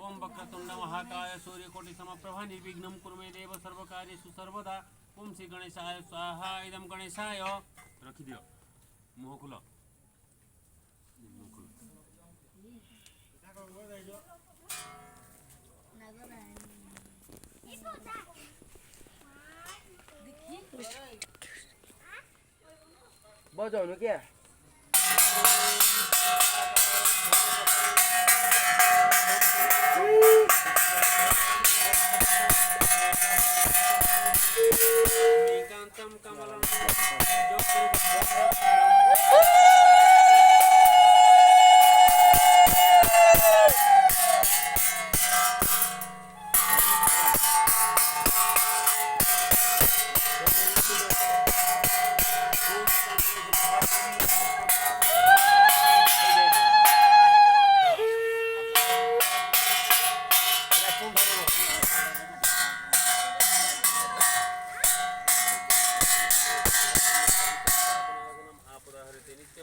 ओम वक्रतुंड महाकाय सूर्यकोटि समप्रभा निर्विघ्नं कुरु मे देव सर्वकार्येषु सर्वदा ओम श्री गणेशाय स्वाहा इदम गणेशाय रखी दियो मुह खुलो बजाउनु क्या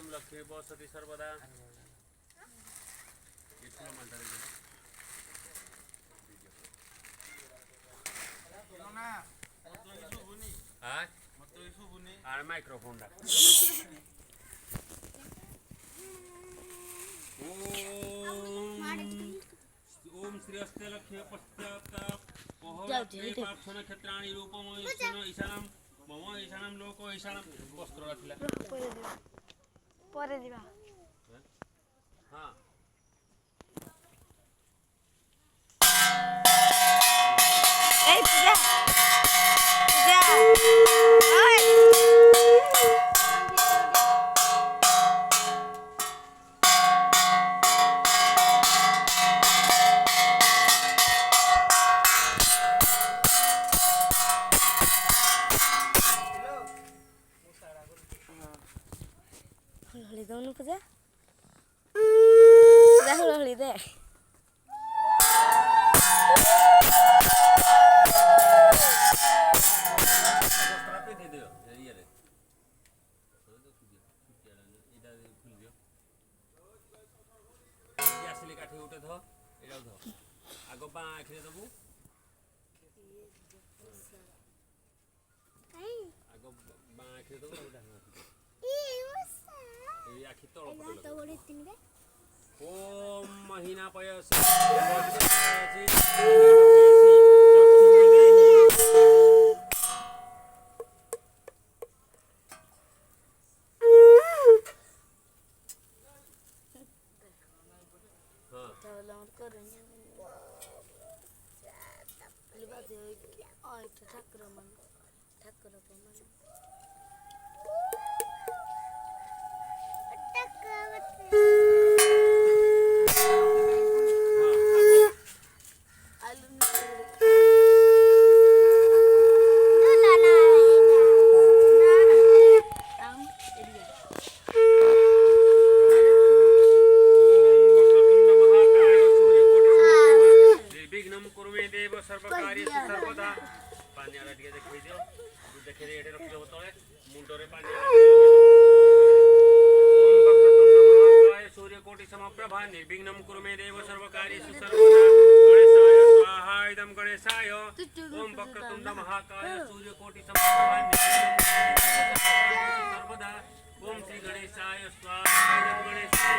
लक्ष्मी बसति सर्वदा माइक्रोफोन ओम श्री अस्ते लक्ष्मी पश्चात क्षेत्राणि रूपम ईशानम मम ईशानम लोको ईशानम वस्त्र रखला परे दिबा हां ए पूजा पूजा ओए हळी दोन पूजा राहुल हळी दे आग बा आखिरे दबु आग बा आखिरे दबु आखि तल ओम महीना पयस सर्वकार्येषु सर्वदा पानी आला टिके देखै दियो देखै दे एटे रखि दो तळे मुंडरे पानी ओम वक्रतुंड महाकाय सूर्यकोटि समप्रभा निर्विघ्नं कुरु मे देव सर्वकार्येषु सर्वदा गणेशाय स्वाहा इदं गणेशाय ओम वक्रतुंड महाकाय सूर्यकोटि समप्रभा निर्विघ्नं सर्वदा ओम श्री गणेशाय स्वाहा इदं गणेशाय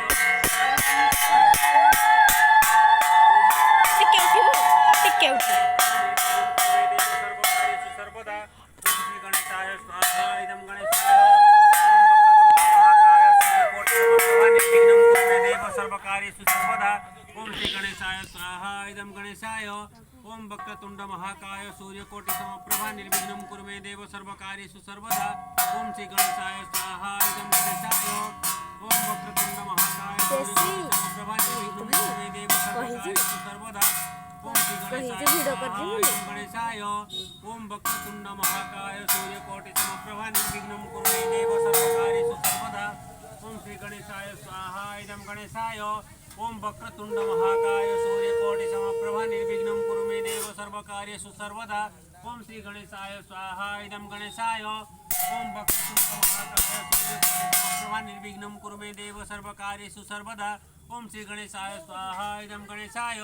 सर्वदा श्री गणेशाय स्वाहा इदं गणेशाय ओम श्री गणेशाय स्वाहा इदं गणेशाय ओम वक्रतुंड महाकाय सूर्यकोटि समप्रभा निर्विघ्नं कुरु मे देव सर्वकार्येषु सर्वदा ओम श्री गणेशाय स्वाहा इदं गणेशाय ओम वक्रतुंड महाकाय सूर्यकोटि समप्रभा निर्विघ्नं कुरु मे देव सर्वकार्येषु सर्वदा ओम श्री गणेशाय स्वाहा इदं गणेशाय ओम वक्रतुंड महाकाय सूर्यकोटि समप्रभा निर्विघ्नं कुरु मे देव सर्वकार्येषु सर्वदा ओम श्री गणेशाय स्वाहा इदं गणेशाय ओम वक्रतुंड महाकाय सूर्यकोटि समप्रभा निर्विघ्नं कुरु मे देव सर्वकार्येषु सर्वदा ओम श्री गणेशाय स्वाहा इदं गणेशाय ओम वक्रतुंड महाकाय सूर्यकोटि समप्रभा निर्विघ्नं कुरु मे देव सर्वकार्येषु सर्वदा ओम श्री गणेशाय स्वाहा इदं गणेशाय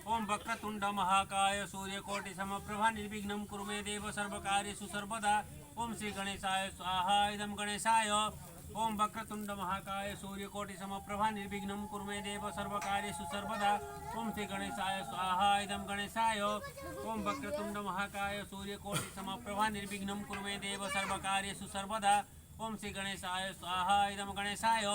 ओम वक्रतुंड महाकाय सूर्यकोटि समप्रभा निर्विघ्नं कुरु मे देव सर्वकार्येषु सर्वदा ओम श्री गणेशाय स्वाहा इदं गणेशाय ओम वक्रतुंड महाकाय सूर्यकोटि समप्रभा निर्विघ्नं कुरु मे देव सर्वकार्येषु सर्वदा ओम श्री गणेशाय स्वाहा इदं गणेशाय ओम वक्रतुंड महाकाय सूर्यकोटि समप्रभा निर्विघ्नं कुरु मे देव सर्वकार्येषु सर्वदा ओम श्री गणेशाय स्वाहा इदं गणेशाय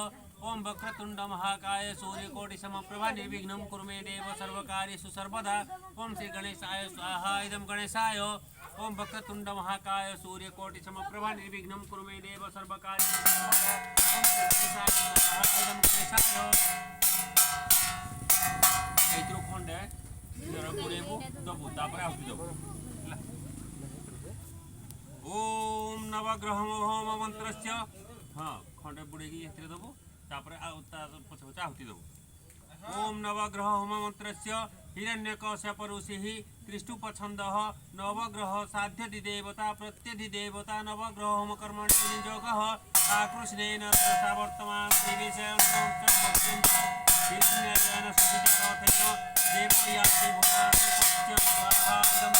ओम वक्रतुंड महाकाय सूर्यकोटि समप्रभा निर्विघ्नं कुरु मे देव सर्वकार्येषु सर्वदा ओम श्री गणेशाय स्वाहा इदं गणेशाय ओम वक्रतुंड महाकाय सूर्यकोटि समप्रभा निर्विघ्नं कुरु मे देव सर्वकार्येषु सर्वदा ओम श्री गणेशाय स्वाहा इदं गणेशाय एइत्रो खंडे जरा पुरेबो दबो तापर आउति दबो ओम नवग्रह होम मंत्रस्य हां खंडे बुड़ेगी एथिरे दबो तापर पछ पछ आहुति दबो ओम नवग्रह होम मंत्रस्य हिरण्यकश्यप ऋषिः त्रिष्टुपछन्दः नवग्रह साध्यति देवता प्रत्यधि देवता नवग्रह होम कर्मणि विनियोगः आकृष्णेन रसा वर्तमान त्रिविशेण हिरण्येन सवितरथेन देवयाति भुवनानि पश्य स्वाहा इदं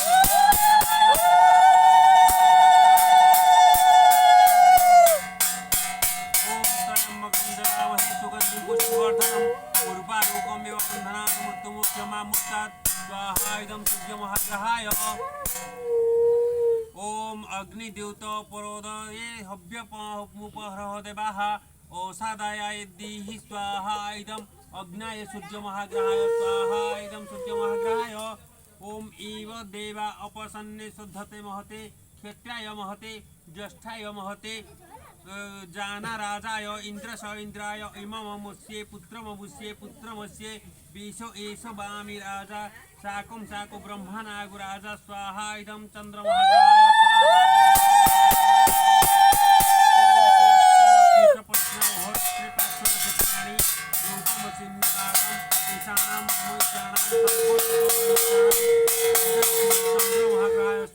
स्वाहा इदं सूर्यमहाग्रहाय ओम अग्निद्यूत परोदये हव्यमुपहरः देवाः ओषादाय दीः स्वाहा इदं अग्नाय सूर्यमहाग्रहाय स्वाहा इदं सूर्यमहाग्रहाय ओम इव देवा अपसन्ने शुद्धते महते क्षेत्राय महते ज्येष्ठाय महते जाना राजाय इंद्रस इंद्राय इमममुष्ये पुत्रममुष्ये पुत्रमस्य विशो एष वामि राजा शाकुं शाकु ब्रह्मणागु राजा स्वाहा इदं चन्द्रमहाग्रहाय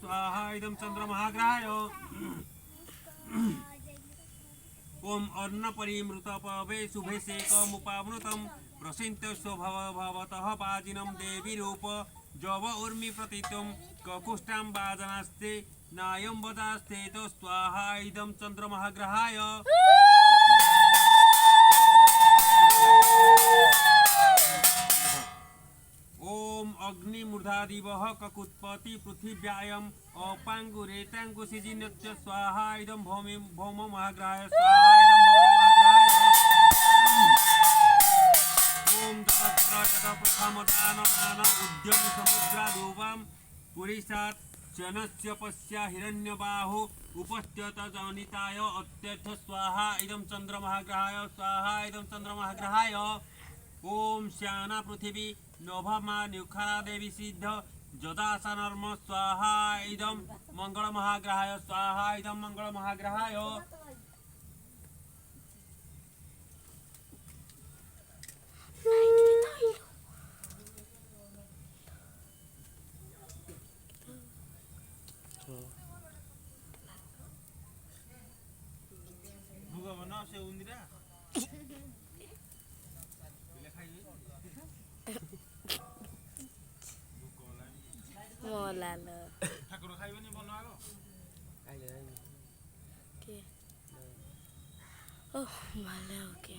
स्वाहा इदं चन्द्रमहाग्रहाय ओम अर्णपरिमृतपवे शुभे सेकमुपावृतं प्रसिन्तो भवतः पाजिनं देवी रूप जव उर्मि प्रतित्वं ककुष्ठां वाजनास्ते नायं वदास्ते तो स्वाहा इदं चन्द्रमहाग्रहाय ओम अग्निमूर्धादिवः ककुत्पति पृथिव्यायम् अपाङ्गुरेताङ्गुसिजिनत्य स्वाहा इदं भौममहाग्रहाय स्वाहा इदं भौममहाग्रहाय ओम जगत्प्रथमदानमान उद्यम समुद्रादुवां पुरीशात् जनस्य पश्या हिरण्यबाहु उपस्थ्यत जनिताय अत्यर्थ स्वाहा इदं चन्द्रमहाग्रहाय स्वाहा इदं चन्द्रमहाग्रहाय ओम श्याना पृथिवी नभमा न्युखरा देवी सिद्ध जदासनर्म स्वाहा इदं मंगलमहाग्रहाय स्वाहा इदं मंगलमहाग्रहाय से उंदिरा मोलाल ठाकुर खाइबेनी बन आगो के ओह माले ओके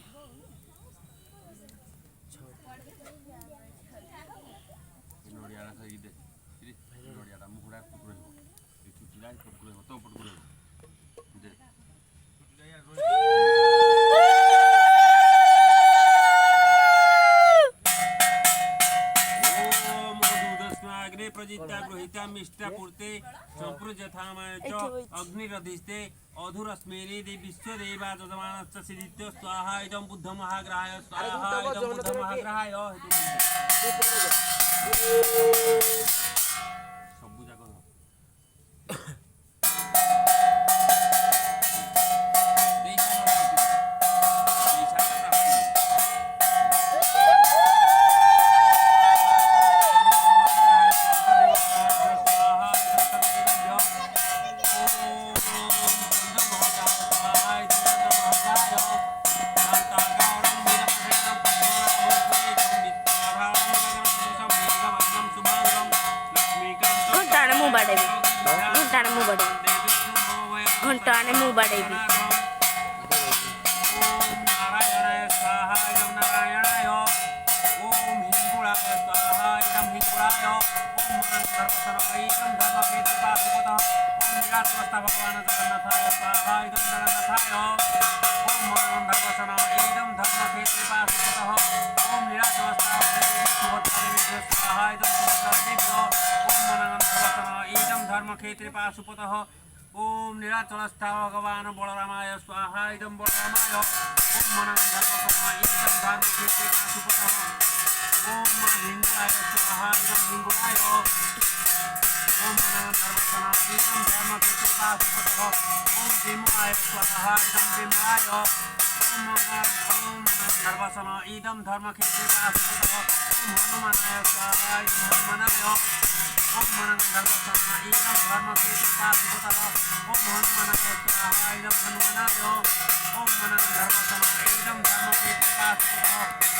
नोडियाडा सही दे नोडियाडा मुखडा टुकुरे हो ए चुटिला टुकुरे हो तो टुकुरे हो दे चुटिला यार ओम मधुदस्माग्ने प्रजिता गृहीता मिष्टा पूर्ते सम्पृजथामय च अग्निरधिस्ते अधुरस्मेने देवी विश्वदेवा जजमानश्च सिद्धित्यो स्वाहा इदं बुद्धमहाग्रहाय स्वाहा इदं बुद्धमहाग्रहाय ସବୁ ଯାକ घंटाने मुंह बाड़ेबी घंटाने मुंह बाड़ेबी घंटाने मुंह बाड़ेबी भगवान जगन्नाथाय स्वाहा इदं जगन्नाथाय ओम मनों धर्मसन इदं धर्मक्षेत्रे पाशुपतः ओम निराजवस्थावदेवी सुभद्रादेवी स्वाहा इदं सुभद्रादेव्यो ओम मनों धर्मसन इदं धर्मक्षेत्रे पाशुपतः ओम निराचलस्था भगवान बलरामाय स्वाहा इदं बलरामाय ओम मनों धर्मसन इदं धर्मक्षेत्रे पाशुपतः ओम हिंगुराय स्वाहा इदं हिंगुराय ओम मनों धर्मसन इदं धर्मक्षेत्रे पाशुपतः ओम भीमाय स्वाहा इदं भीमाय ओम धर्मसन इदं धर्मक्षेत्रे पाशुपतः ओम हनुमानाय स्वाहा इदं हनुमानाय ओम मनों धर्मसन इदं धर्मक्षेत्रे पाशुपतः ओम हनुमानाय स्वाहा इदं हनुमानाय ओम मनों धर्मसन इदं धर्मक्षेत्रे पाशुपतः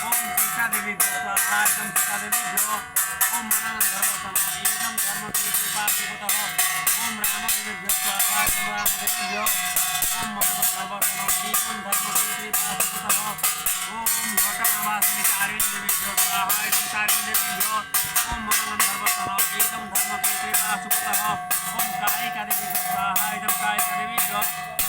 ओम सीतादेवी स्वाहा इदं सीतादेवीभ्यो ओम मनों धर्मसन इदं धर्मक्षेत्रे पाशुपतः ओम रामदेवीभ्यो स्वाहा इदं रामदेवीभ्यो ओम मनों धर्मसन इदं धर्मक्षेत्रे पाशुपतः ओम घटनावासिनी तारिणीदेवीभ्यो स्वाहा इदं तारिणीदेवीभ्यो ओम मनों धर्मसन इदं धर्मक्षेत्रे पाशुपतः ओम कालिकादेवीभ्यो